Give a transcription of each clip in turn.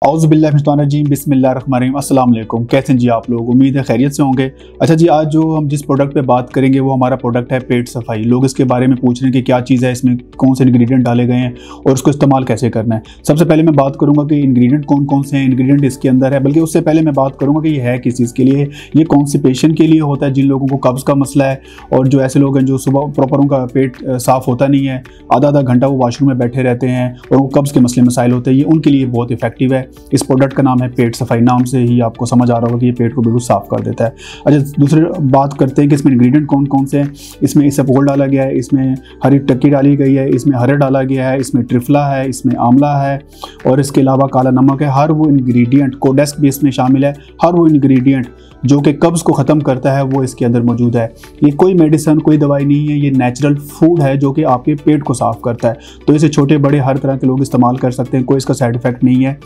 औज़ुबिल्लाहिमिनश्शैतानिर्रजीम बिस्मिल्लाहिर्रहमानिर्रहीम। अस्सलाम वालेकुम। कैसे हैं जी आप लोग? उम्मीद है खैरियत से होंगे। अच्छा जी, आज जो हम जिस प्रोडक्ट पे बात करेंगे वो हमारा प्रोडक्ट है पेट सफाई। लोग इसके बारे में पूछ रहे हैं कि क्या चीज़ है, इसमें कौन से इंग्रेडिएंट डाले गए हैं और उसको इस्तेमाल कैसे करना है। सबसे पहले मैं बात करूँगा कि इंग्रेडिएंट कौन कौन से हैं, इंग्रेडिएंट इसके अंदर है, बल्कि उससे पहले मैं बात करूँगा कि ये है किस चीज़ के लिए। ये कॉन्स्टिपेशन के लिए होता है, जिन लोगों को कब्ज़ का मसला है और जो ऐसे लोग हैं जो सुबह प्रॉपर उनका पेट साफ़ होता नहीं है, आधा आधा घंटा वो वॉशरूम में बैठे रहते हैं और वो कब्ज़ के मसले मसाइल होते हैं, ये उनके लिए बहुत इफेक्टिव है। इस प्रोडक्ट का नाम है पेट सफाई। नाम से ही आपको समझ आ रहा होगा कि ये पेट को बिल्कुल साफ़ कर देता है। अच्छा, दूसरी बात करते हैं कि इसमें इंग्रेडिएंट कौन कौन से हैं। इसमें इसबगोल डाला गया है, इसमें हरी टक्की डाली गई है, इसमें हरे डाला गया है, इसमें ट्रिफला है, इसमें आंवला है और इसके अलावा काला नमक है। हर वो इंग्रेडिएंट, कोडेस्क भी इसमें शामिल है। हर वो इंग्रेडिएंट जो कि कब्ज़ को ख़त्म करता है वो इसके अंदर मौजूद है। ये कोई मेडिसिन, कोई दवाई नहीं है, ये नेचुरल फूड है जो कि आपके पेट को साफ़ करता है। तो इसे छोटे बड़े हर तरह के लोग इस्तेमाल कर सकते हैं, कोई इसका साइड इफ़ेक्ट नहीं है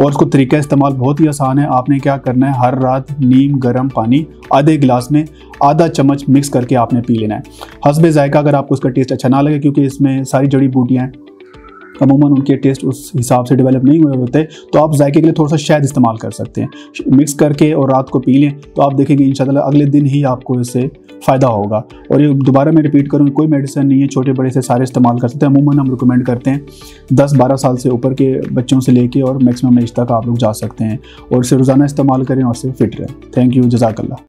और इसको तरीका इस्तेमाल बहुत ही आसान है। आपने क्या करना है, हर रात नीम गर्म पानी आधे गिलास में आधा चम्मच मिक्स करके आपने पी लेना है। हस्बे जायका, अगर आपको इसका टेस्ट अच्छा ना लगे, क्योंकि इसमें सारी जड़ी बूटियाँ हैं, अमूमन उनके टेस्ट उस हिसाब से डेवलप नहीं हुए होते, तो आप जायके के लिए थोड़ा सा शहद इस्तेमाल कर सकते हैं। मिक्स करके और रात को पी लें तो आप देखेंगे इंशाल्लाह अगले दिन ही आपको इससे फ़ायदा होगा। और ये दोबारा मैं रिपीट करूँ, कोई मेडिसिन नहीं है, छोटे बड़े से सारे इस्तेमाल कर सकते हैं। अमूमन हम रिकमेंड करते हैं 10-12 साल से ऊपर के बच्चों से लेके और मैक्सिमम एज तक आप लोग जा सकते हैं और इसे रोज़ाना इस्तेमाल करें और इससे फिट रहें। थैंक यू, जज़ाकल्लाह।